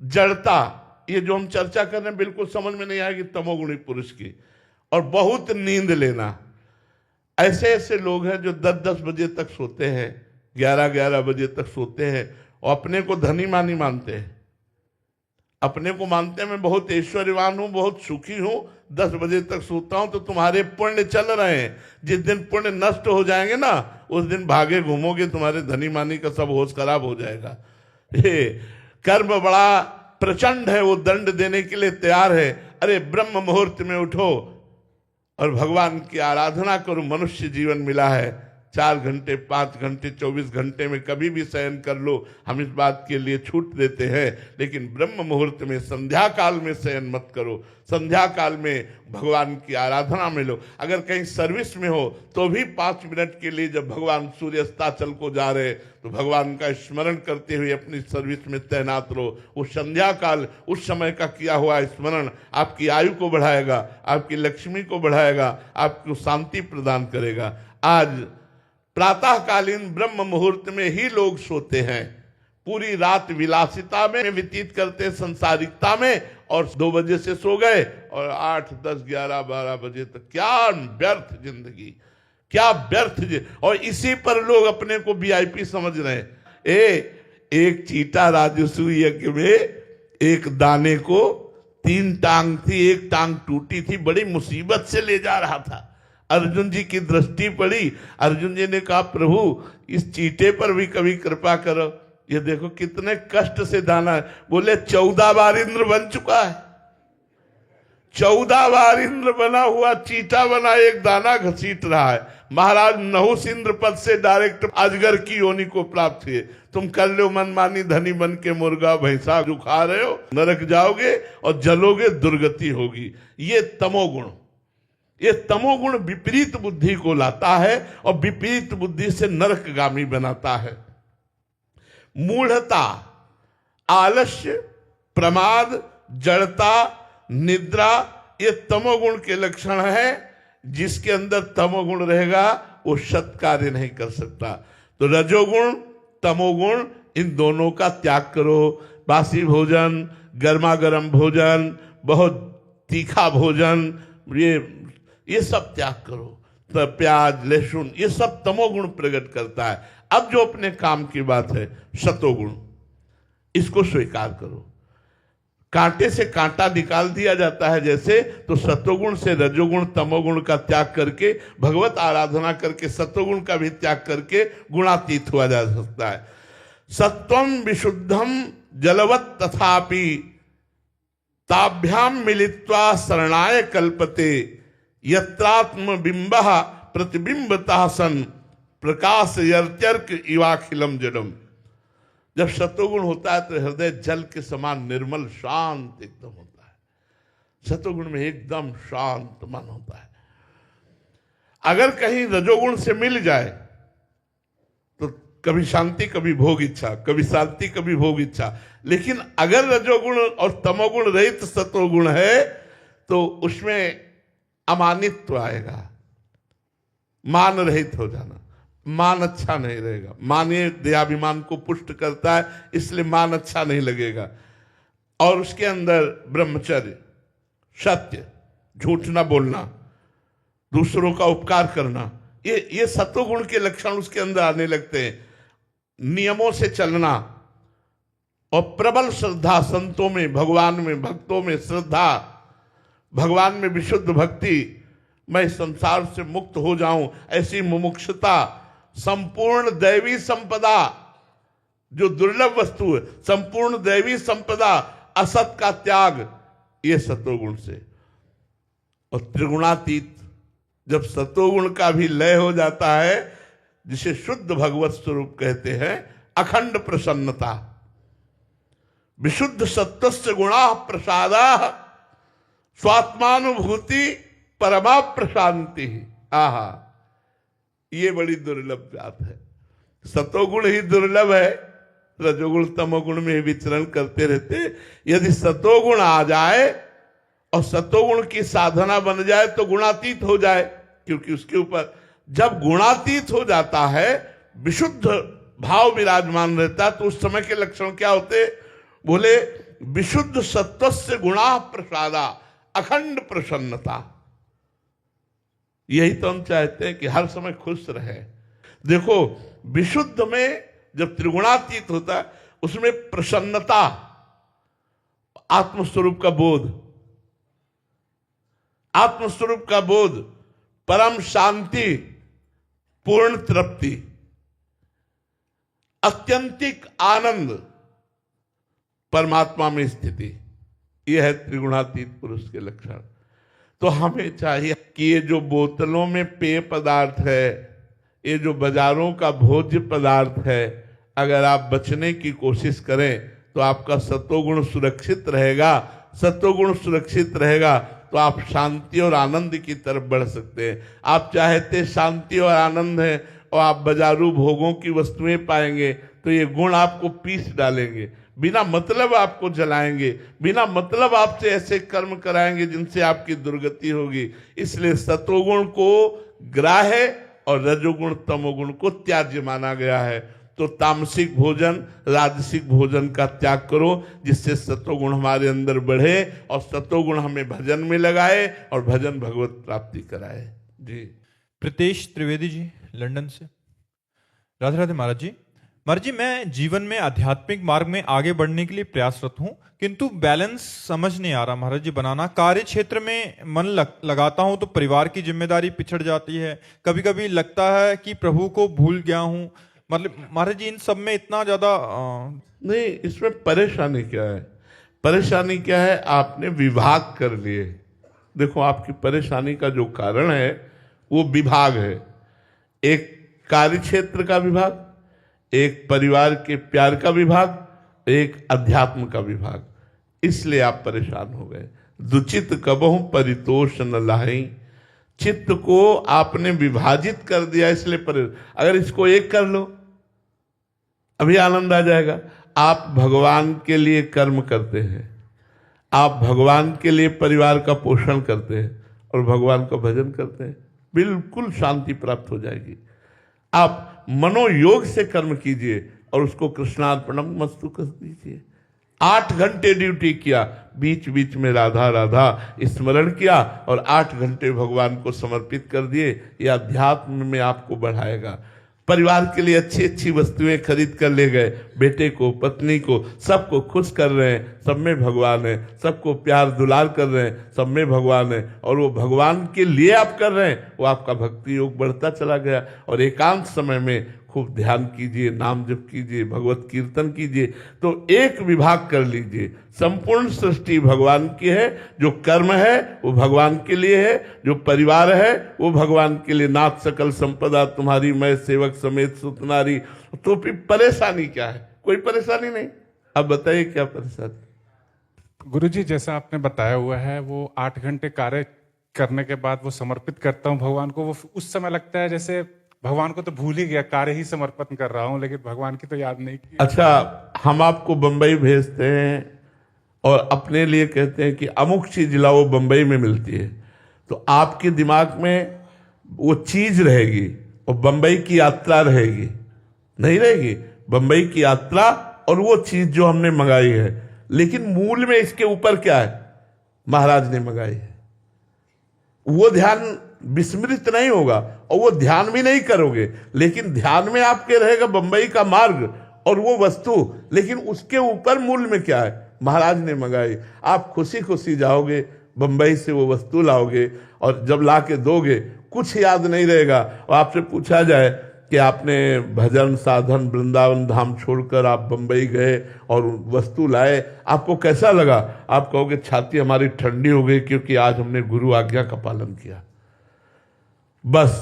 जड़ता, ये जो हम चर्चा कर रहे हैं बिल्कुल समझ में नहीं आएगी तमोगुणी पुरुष की। और बहुत नींद लेना, ऐसे ऐसे लोग हैं जो 10-10 बजे तक सोते हैं, 11-11 बजे तक सोते हैं, और अपने को धनी मानी मानते हैं, अपने को मानते हैं मैं बहुत ऐश्वर्यवान हूं, बहुत सुखी हूं, 10 बजे तक सोता हूं। तो तुम्हारे पुण्य चल रहे हैं, जिस दिन पुण्य नष्ट हो जाएंगे ना, उस दिन भागे घूमोगे, तुम्हारे धनी मानी का सब होश खराब हो जाएगा। कर्म बड़ा प्रचंड है, वो दंड देने के लिए तैयार है। अरे ब्रह्म मुहूर्त में उठो और भगवान की आराधना करो। मनुष्य जीवन मिला है, 4 घंटे, 5 घंटे, 24 घंटे में कभी भी शयन कर लो, हम इस बात के लिए छूट देते हैं। लेकिन ब्रह्म मुहूर्त में, संध्या काल में शयन मत करो। संध्या काल में भगवान की आराधना में लो। अगर कहीं सर्विस में हो तो भी 5 मिनट के लिए, जब भगवान सूर्यास्ताचल को जा रहे, तो भगवान का स्मरण करते हुए अपनी सर्विस में तैनात रहो। वो संध्या काल, उस समय का किया हुआ स्मरण आपकी आयु को बढ़ाएगा, आपकी लक्ष्मी को बढ़ाएगा, आपको शांति प्रदान करेगा। आज प्रातःकालीन ब्रह्म मुहूर्त में ही लोग सोते हैं, पूरी रात विलासिता में व्यतीत करते, संसारिकता में, और 2 बजे से सो गए और 8, 10, 11, 12 बजे तक। क्या व्यर्थ जिंदगी, क्या व्यर्थ। और इसी पर लोग अपने को वीआईपी समझ रहे हैं। एक चीटा राजस्व यज्ञ में एक दाने को 3 टांग थी, एक टांग टूटी थी, बड़ी मुसीबत से ले जा रहा था। अर्जुन जी की दृष्टि पड़ी, अर्जुन जी ने कहा प्रभु इस चीटे पर भी कभी कृपा करो, ये देखो कितने कष्ट से दाना है। बोले 14 बार इंद्र बन चुका है, 14 बार इंद्र बना हुआ चीटा बना एक दाना घसीट रहा है। महाराज नहुस इंद्र पद से डायरेक्ट अजगर की योनि को प्राप्त हुए। तुम कर लो मनमानी, धनी बन के मुर्गा भैंसा जो खा रहे हो, नरक जाओगे और जलोगे, दुर्गति होगी। ये तमोगुण, ये तमोगुण विपरीत बुद्धि को लाता है और विपरीत बुद्धि से नरकगामी बनाता है। मूढ़ता, आलस्य, प्रमाद, जड़ता, निद्रा, ये तमोगुण के लक्षण है। जिसके अंदर तमोगुण रहेगा वो सत्कार्य नहीं कर सकता। तो रजोगुण, तमोगुण, इन दोनों का त्याग करो। बासी भोजन, गर्मा गर्म भोजन, बहुत तीखा भोजन, ये सब त्याग करो। तो प्याज, लहसुन, ये सब तमोगुण प्रकट करता है। अब जो अपने काम की बात है, सतोगुण, इसको स्वीकार करो। कांटे से कांटा निकाल दिया जाता है जैसे, तो सतोगुण से रजोगुण तमोगुण का त्याग करके भगवत आराधना करके सतोगुण का भी त्याग करके गुणातीत हुआ जा सकता है। सत्वम विशुद्धम जलवत तथापि ताभ्याम मिलित्वा शरणाय कल्पते यत्रात्म बिंबः प्रतिबिंबतः सन प्रकाश यर्त्यर्क इवाखिलम जडम। जब सतोगुण होता है तो हृदय जल के समान निर्मल शांत एकदम होता है। सतोगुण में एकदम शांत मन होता है। अगर कहीं रजोगुण से मिल जाए तो कभी शांति कभी भोग इच्छा, कभी शांति कभी भोग इच्छा। लेकिन अगर रजोगुण और तमोगुण रहित सतोगुण है तो उसमें अमानित्व आएगा, मान रहित हो जाना। मान अच्छा नहीं रहेगा। मान ये देहाभिमान को पुष्ट करता है, इसलिए मान अच्छा नहीं लगेगा। और उसके अंदर ब्रह्मचर्य, सत्य, झूठ ना बोलना, दूसरों का उपकार करना, ये सत्वगुण के लक्षण उसके अंदर आने लगते हैं। नियमों से चलना और प्रबल श्रद्धा, संतों में, भगवान में, भक्तों में श्रद्धा, भगवान में विशुद्ध भक्ति, मैं संसार से मुक्त हो जाऊं ऐसी मुमुक्षुता, संपूर्ण दैवी संपदा जो दुर्लभ वस्तु है, संपूर्ण दैवी संपदा, असत का त्याग, ये सतोगुण से। और त्रिगुणातीत, जब सतोगुण का भी लय हो जाता है, जिसे शुद्ध भगवत स्वरूप कहते हैं, अखंड प्रसन्नता, विशुद्ध सत्वस्य गुणा प्रसादा स्वात्मानुभूति परमा प्रशांति। आहा, ये बड़ी दुर्लभ बात है। सतोगुण ही दुर्लभ है, रजोगुण तमोगुण में विचरण करते रहते। यदि सतोगुण आ जाए और सतोगुण की साधना बन जाए तो गुणातीत हो जाए, क्योंकि उसके ऊपर जब गुणातीत हो जाता है, विशुद्ध भाव विराजमान रहता है, तो उस समय के लक्षण क्या होते? बोले विशुद्ध सत्वस्य गुणा प्रसादा, अखंड प्रसन्नता। यही तो हम चाहते हैं कि हर समय खुश रहे। देखो, विशुद्ध में जब त्रिगुणातीत होता है उसमें प्रसन्नता, आत्मस्वरूप का बोध, आत्मस्वरूप का बोध, परम शांति, पूर्ण तृप्ति, अत्यंतिक आनंद, परमात्मा में स्थिति, यह है त्रिगुणातीत पुरुष के लक्षण। तो हमें चाहिए कि ये जो बोतलों में पेय पदार्थ है, ये जो बाजारों का भोज्य पदार्थ है, अगर आप बचने की कोशिश करें तो आपका सतोगुण सुरक्षित रहेगा। सतोगुण सुरक्षित रहेगा तो आप शांति और आनंद की तरफ बढ़ सकते हैं। आप चाहते शांति और आनंद है और आप बाजारू भोगों की वस्तुएं पाएंगे तो ये गुण आपको पीस डालेंगे, बिना मतलब आपको जलाएंगे, बिना मतलब आपसे ऐसे कर्म कराएंगे जिनसे आपकी दुर्गति होगी। इसलिए सतोगुण को ग्राह्य और रजोगुण तमोगुण को त्याज्य माना गया है। तो तामसिक भोजन, राजसिक भोजन का त्याग करो, जिससे सतोगुण हमारे अंदर बढ़े और सतोगुण हमें भजन में लगाए और भजन भगवत प्राप्ति कराए। जी। प्रीतेश त्रिवेदी जी, लंदन से। राधे राधे महाराज जी। महाराज जी, मैं जीवन में आध्यात्मिक मार्ग में आगे बढ़ने के लिए प्रयासरत हूँ, किंतु बैलेंस समझ नहीं आ रहा महाराज जी बनाना। कार्य क्षेत्र में मन लगाता हूँ तो परिवार की जिम्मेदारी पिछड़ जाती है। कभी कभी लगता है कि प्रभु को भूल गया हूँ। मतलब महाराज जी, इन सब में इतना ज्यादा नहीं, इसमें परेशानी क्या है? परेशानी क्या है? आपने विभाग कर लिए। देखो, आपकी परेशानी का जो कारण है वो विभाग है। एक कार्य क्षेत्र का विभाग, एक परिवार के प्यार का विभाग, एक अध्यात्म का विभाग। इसलिए आप परेशान हो गए। दुचित कबहु परितोष न लाहि, चित्त को आपने विभाजित कर दिया, इसलिए अगर इसको एक कर लो अभी आनंद आ जाएगा। आप भगवान के लिए कर्म करते हैं, आप भगवान के लिए परिवार का पोषण करते हैं और भगवान का भजन करते हैं, बिल्कुल शांति प्राप्त हो जाएगी। आप मनोयोग से कर्म कीजिए और उसको कृष्णार्पणम मस्तु कर दीजिए। 8 घंटे ड्यूटी किया, बीच बीच में राधा राधा स्मरण किया और 8 घंटे भगवान को समर्पित कर दिए। यह अध्यात्म में आपको बढ़ाएगा। परिवार के लिए अच्छी अच्छी वस्तुएं खरीद कर ले गए, बेटे को, पत्नी को, सबको खुश कर रहे हैं, सब में भगवान है। सबको प्यार दुलार कर रहे हैं, सब में भगवान है। और वो भगवान के लिए आप कर रहे हैं, वो आपका भक्ति योग बढ़ता चला गया। और एकांत समय में खूब ध्यान कीजिए, नाम जप कीजिए, भगवत कीर्तन कीजिए, तो एक विभाग कर लीजिए। संपूर्ण सृष्टि भगवान की है, जो कर्म है वो भगवान के लिए है, जो परिवार है वो भगवान के लिए। नाथ सकल संपदा तुम्हारी, मैं सेवक समेत सुतनारी। तो फिर परेशानी क्या है? कोई परेशानी नहीं। अब बताइए क्या परेशानी? गुरुजी, जैसा आपने बताया हुआ है, वो 8 घंटे कार्य करने के बाद वो समर्पित करता हूँ भगवान को। वो उस समय लगता है जैसे भगवान को तो भूल ही गया, कार्य ही समर्पण कर रहा हूँ, लेकिन भगवान की तो याद नहीं की। अच्छा, हम आपको बंबई भेजते हैं और अपने लिए कहते हैं कि अमुक चीज लाओ, बंबई में मिलती है, तो आपके दिमाग में वो चीज रहेगी और बंबई की यात्रा रहेगी? नहीं रहेगी। बंबई की यात्रा और वो चीज जो हमने मंगाई है, लेकिन मूल में इसके ऊपर क्या है? महाराज ने मंगाई है। वो ध्यान विस्मृत नहीं होगा और वो ध्यान भी नहीं करोगे, लेकिन ध्यान में आपके रहेगा बंबई का मार्ग और वो वस्तु, लेकिन उसके ऊपर मूल में क्या है? महाराज ने मंगाई। आप खुशी खुशी जाओगे, बंबई से वो वस्तु लाओगे और जब ला के दोगे कुछ याद नहीं रहेगा। और आपसे पूछा जाए कि आपने भजन साधन वृंदावन धाम छोड़कर आप बंबई गए और वस्तु लाए, आपको कैसा लगा? आप कहोगे छाती हमारी ठंडी हो गई, क्योंकि आज हमने गुरु आज्ञा का पालन किया। बस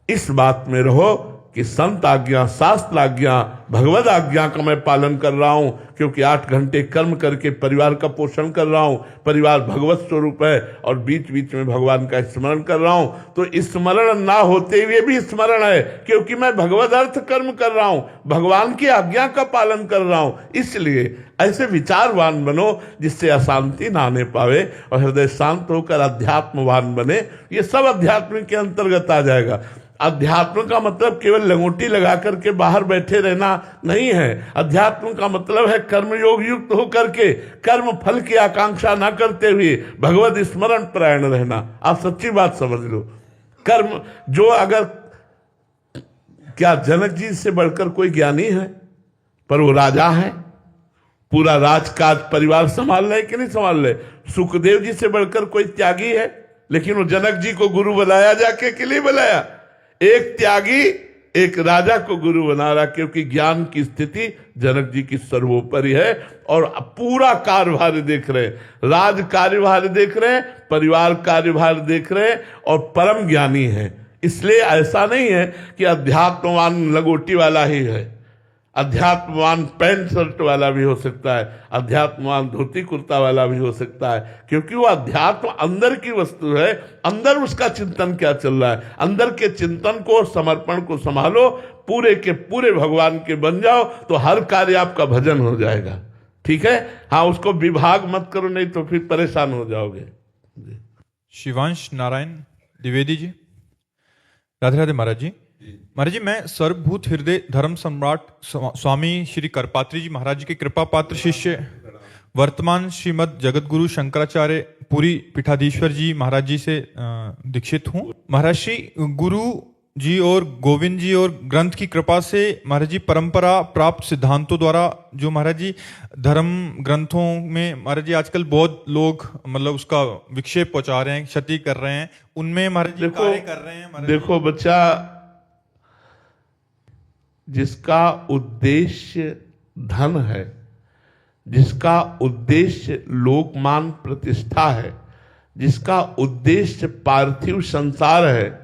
इस बात में रहो कि संत आज्ञा, शास्त्र आज्ञा, भगवद आज्ञा का मैं पालन कर रहा हूं, क्योंकि 8 घंटे कर्म करके परिवार का पोषण कर रहा हूं। परिवार भगवत स्वरूप है और बीच बीच में भगवान का स्मरण कर रहा हूं। तो स्मरण ना होते हुए भी स्मरण है, क्योंकि मैं भगवद अर्थ कर्म कर रहा हूं, भगवान की आज्ञा का पालन कर रहा हूं। इसलिए ऐसे विचारवान बनो जिससे अशांति ना आने पावे और हृदय शांत होकर अध्यात्मवान बने। ये सब अध्यात्म के अंतर्गत आ जाएगा। अध्यात्म का मतलब केवल लंगोटी लगा करके बाहर बैठे रहना नहीं है। अध्यात्म का मतलब है कर्मयोग युक्त होकर के कर्म फल की आकांक्षा ना करते हुए भगवत स्मरण परायण रहना। आप सच्ची बात समझ लो। कर्म जो, अगर क्या जनक जी से बढ़कर कोई ज्ञानी है? पर वो राजा है, पूरा राजकाज परिवार संभाल रहे कि नहीं संभाल रहे? सुखदेव जी से बढ़कर कोई त्यागी है? लेकिन वो जनक जी को गुरु बनाया जाके के लिए बनाया। एक त्यागी एक राजा को गुरु बना रहा, क्योंकि ज्ञान की स्थिति जनक जी की सर्वोपरि है और पूरा कार्यभार देख रहे हैं, राज कार्यभार देख रहे हैं, परिवार कार्यभार देख रहे हैं और परम ज्ञानी है। इसलिए ऐसा नहीं है कि अध्यात्मवान लंगोटी वाला ही है। अध्यात्मवान पैंट शर्ट वाला भी हो सकता है, अध्यात्मवान धोती कुर्ता वाला भी हो सकता है, क्योंकि वो अध्यात्म अंदर की वस्तु है। अंदर उसका चिंतन क्या चल रहा है, अंदर के चिंतन को, समर्पण को संभालो, पूरे के पूरे भगवान के बन जाओ, तो हर कार्य आपका भजन हो जाएगा। ठीक है? हाँ, उसको विभाग मत करो, नहीं तो फिर परेशान हो जाओगे। शिवांश नारायण द्विवेदी जी, राधे राधे महाराज जी। महाराज जी, मैं सर्वभूत हृदय धर्म सम्राट स्वामी श्री करपात्री जी महाराज जी के कृपा पात्र शिष्य, वर्तमान श्रीमद जगतगुरु शंकराचार्य पुरी पीठाधीश्वर जी महाराज जी से दीक्षित हूँ। महाराज श्री गुरु जी और गोविंद जी और ग्रंथ की कृपा से महाराज जी परंपरा प्राप्त सिद्धांतों द्वारा जो महाराज जी धर्म ग्रंथों में महाराज जी आजकल बहुत लोग मतलब उसका विक्षेप पहुंचा रहे हैं, क्षति कर रहे हैं, उनमें महाराज जी कार्य कर रहे हैं। देखो बच्चा, जिसका उद्देश्य धन है, जिसका उद्देश्य लोकमान प्रतिष्ठा है, जिसका उद्देश्य पार्थिव संसार है,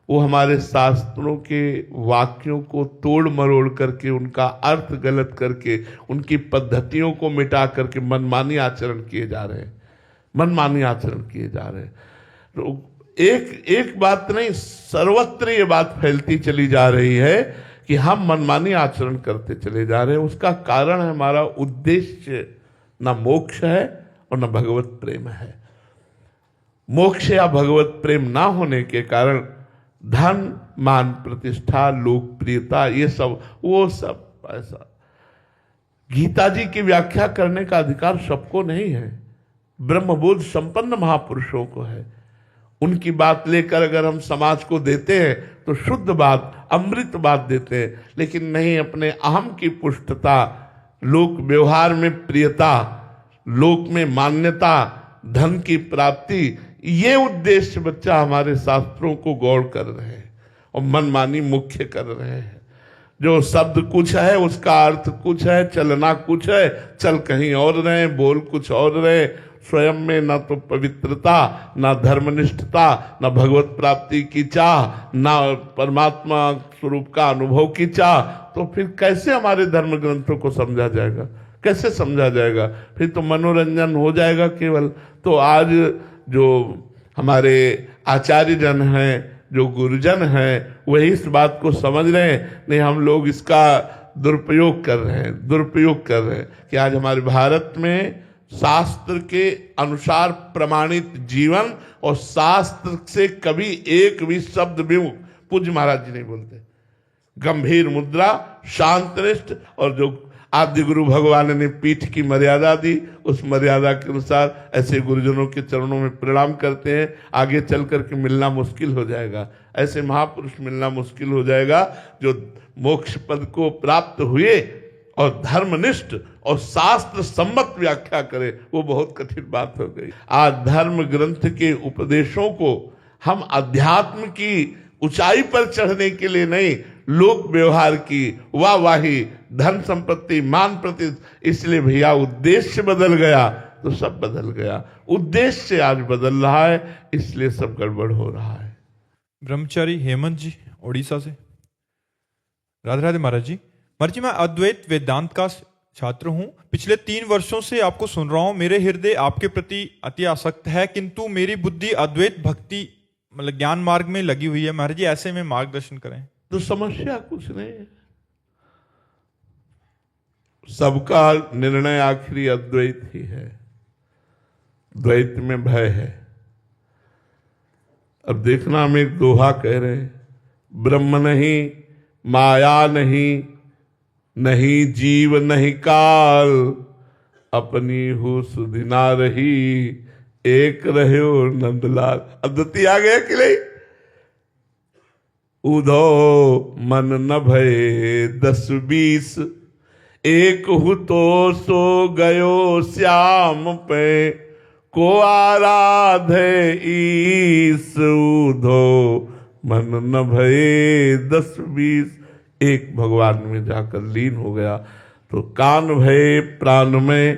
वो हमारे शास्त्रों के वाक्यों को तोड़ मरोड़ करके, उनका अर्थ गलत करके, उनकी पद्धतियों को मिटा करके मनमानी आचरण किए जा रहे हैं, मनमानी आचरण किए जा रहे हैं। तो एक बात नहीं, सर्वत्र ये बात फैलती चली जा रही है कि हम मनमानी आचरण करते चले जा रहे हैं। उसका कारण है हमारा उद्देश्य ना मोक्ष है और ना भगवत प्रेम है। मोक्ष या भगवत प्रेम ना होने के कारण धन, मान, प्रतिष्ठा, लोकप्रियता, ये सब वो सब ऐसा। गीता जी की व्याख्या करने का अधिकार सबको नहीं है, ब्रह्मबोध संपन्न महापुरुषों को है। उनकी बात लेकर अगर हम समाज को देते हैं तो शुद्ध बात, अमृत बात देते हैं, लेकिन नहीं, अपने अहम की पुष्टता, लोक व्यवहार में प्रियता, लोक में मान्यता, धन की प्राप्ति, ये उद्देश्य बच्चा हमारे शास्त्रों को गौड़ कर रहे हैं और मनमानी मुख्य कर रहे हैं। जो शब्द कुछ है उसका अर्थ कुछ है, चलना कुछ है, चल कहीं और रहे, बोल कुछ और रहे, स्वयं में न तो पवित्रता, न धर्मनिष्ठता, न भगवत प्राप्ति की चाह, न परमात्मा स्वरूप का अनुभव की चाह, तो फिर कैसे हमारे धर्म ग्रंथों को समझा जाएगा, कैसे समझा जाएगा? फिर तो मनोरंजन हो जाएगा केवल। तो आज जो हमारे आचार्य जन हैं, जो गुरुजन हैं, वही इस बात को समझ रहे हैं, नहीं हम लोग इसका दुरुपयोग कर रहे हैं, दुरुपयोग कर रहे हैं कि आज हमारे भारत में शास्त्र के अनुसार प्रमाणित जीवन और शास्त्र से कभी एक भी शब्द भी पूज्य महाराज जी नहीं बोलते। गंभीर मुद्रा, शांतनिष्ठ, और जो आदि गुरु भगवान ने पीठ की मर्यादा दी, उस मर्यादा के अनुसार ऐसे गुरुजनों के चरणों में प्रणाम करते हैं। आगे चल करके मिलना मुश्किल हो जाएगा, ऐसे महापुरुष मिलना मुश्किल हो जाएगा जो मोक्ष पद को प्राप्त हुए और धर्मनिष्ठ और शास्त्र सम्मत व्याख्या करे, वो बहुत कठिन बात हो गई। आज धर्म ग्रंथ के उपदेशों को हम अध्यात्म की ऊंचाई पर चढ़ने के लिए नहीं, लोक व्यवहार की वाहवाही, धन संपत्ति, मान प्रति, इसलिए भैया उद्देश्य बदल गया तो सब बदल गया। उद्देश्य आज बदल रहा है, इसलिए सब गड़बड़ हो रहा है। ब्रह्मचारी हेमंत जी उड़ीसा से। राधे राधे महाराज जी। महाराज जी, मैं अद्वैत वेदांत का छात्र हूँ। पिछले 3 वर्षों से आपको सुन रहा हूँ। मेरे हृदय आपके प्रति अति आसक्त है, किंतु मेरी बुद्धि अद्वैत भक्ति मतलब ज्ञान मार्ग में लगी हुई है। महाराज जी, ऐसे में मार्गदर्शन करें। तो समस्या कुछ नहीं है, सबका निर्णय आखिरी अद्वैत ही है, द्वैत में भय है। अब देखना, हम एक दोहा कह रहे हैं, ब्रह्म नहीं, माया नहीं, नहीं जीव नहीं काल, अपनी हो सुधिना रही, एक रहो नंदलाल। अद्वैती आ गया कि नहीं? उधो मन न भय 10-20, एक हु तो सो गयो श्याम पे, को आराधे ईस। उधो मन न भय 10-20, एक भगवान में जाकर लीन हो गया। तो कान भय प्राण में,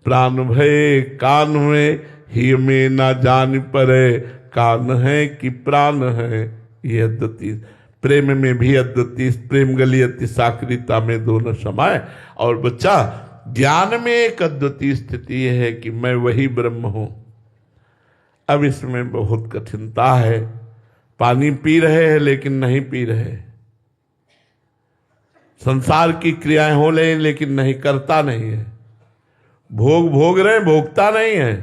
प्राण भय कान में, ही में ना जान परे, कान है कि प्राण है। ये अद्वैती प्रेम में भी अद्वैती, प्रेम गलियति साकृता में दोनों समाये। और बच्चा, ज्ञान में एक अद्वैती स्थिति है कि मैं वही ब्रह्म हूं। अब इसमें बहुत कठिनता है। पानी पी रहे हैं लेकिन नहीं पी रहे, संसार की क्रियाएं हो रही लेकिन नहीं करता नहीं है, भोग भोग रहे भोगता नहीं है,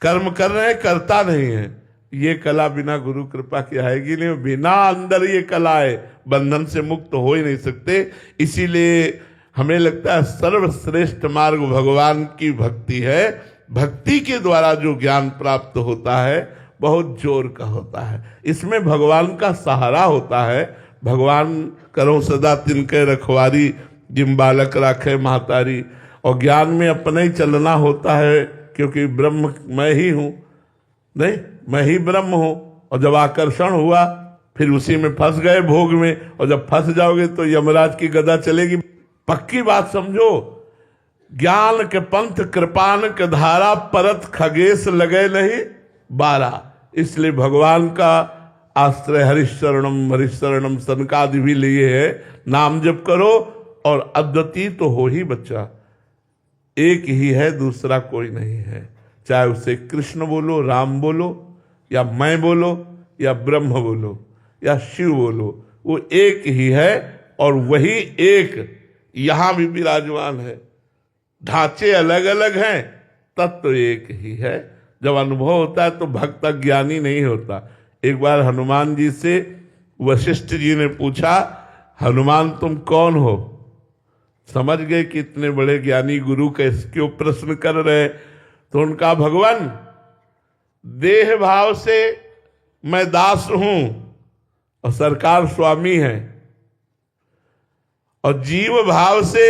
कर्म कर रहे हैं करता नहीं है। ये कला बिना गुरु कृपा की आएगी नहीं। बिना अंदर ये कला है, बंधन से मुक्त हो ही नहीं सकते। इसीलिए हमें लगता है सर्वश्रेष्ठ मार्ग भगवान की भक्ति है। भक्ति के द्वारा जो ज्ञान प्राप्त होता है बहुत जोर का होता है, इसमें भगवान का सहारा होता है। भगवान करो सदा तिनके रखवारी, जिम बालक राखे महतारी। और ज्ञान में अपने ही चलना होता है, क्योंकि ब्रह्म मैं ही हूं, नहीं मैं ही ब्रह्म हूं। और जब आकर्षण हुआ फिर उसी में फंस गए भोग में, और जब फंस जाओगे तो यमराज की गदा चलेगी। पक्की बात समझो, ज्ञान के पंथ कृपान के धारा, परत खगेश लगे नहीं 12। इसलिए भगवान का आश्रय हरिशरणम हरिशरणम सनकादि भी लिए है। नाम जप करो और अद्वितीय तो हो ही बच्चा, एक ही है, दूसरा कोई नहीं है। चाहे उसे कृष्ण बोलो, राम बोलो, या मैं बोलो, या ब्रह्म बोलो, या शिव बोलो, वो एक ही है। और वही एक यहां भी विराजमान है। ढांचे अलग अलग हैं, तत्व एक ही है। जब अनुभव होता है तो भक्त ज्ञानी नहीं होता। एक बार हनुमान जी से वशिष्ठ जी ने पूछा, हनुमान तुम कौन हो? समझ गए कि इतने बड़े ज्ञानी गुरु कैसे क्यों प्रश्न कर रहे। तो उनका, भगवान देह भाव से मैं दास हूं और सरकार स्वामी है, और जीव भाव से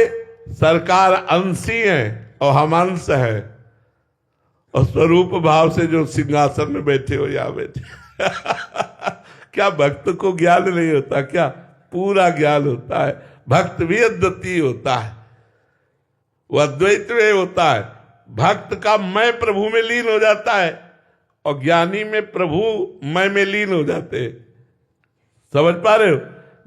सरकार अंशी है और हम अंश है, और स्वरूप भाव से जो सिंहासन में बैठे हो या बैठे क्या भक्त को ज्ञान नहीं होता? क्या पूरा ज्ञान होता है। भक्त भी अद्वितीय होता है, वो अद्वैत में होता है। भक्त का मैं प्रभु में लीन हो जाता है और ज्ञानी में प्रभु मैं में लीन हो जाते हैं। समझ पा रहे हो?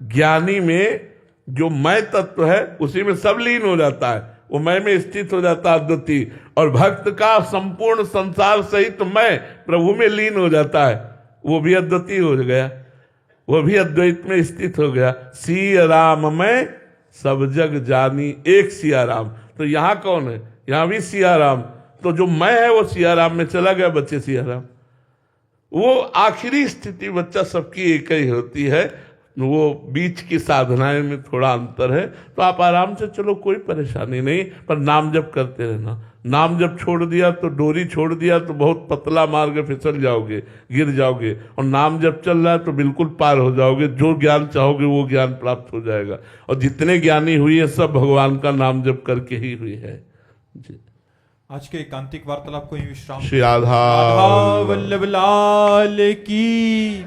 ज्ञानी में जो मैं तत्व है उसी में सब लीन हो जाता है, वो मैं में स्थित हो जाता है अद्वितीय। और भक्त का संपूर्ण संसार सहित मैं प्रभु में लीन हो जाता है, वो भी अद्वितीय हो गया, वो भी अद्वैत में स्थित हो गया। सिया राम में सब जग जानी एक सिया राम। तो यहाँ कौन है? यहाँ भी सिया राम। तो जो मैं है वो सिया राम में चला गया, बच्चे सिया राम। वो आखिरी स्थिति बच्चा सबकी एक ही होती है, वो बीच की साधनाएं में थोड़ा अंतर है। तो आप आराम से चलो, कोई परेशानी नहीं, पर नाम जप करते रहना। नाम जप छोड़ दिया तो, डोरी छोड़ दिया तो बहुत पतला मार्ग फिसल जाओगे, गिर जाओगे। और नाम जप चल रहा है तो बिल्कुल पार हो जाओगे, जो ज्ञान चाहोगे वो ज्ञान प्राप्त हो जाएगा। और जितने ज्ञानी हुई है सब भगवान का नाम जप करके ही हुई है जी। आज के एकांतिक वार्तालाप को ही विश्राम। श्री राधा वल्लभ लाल की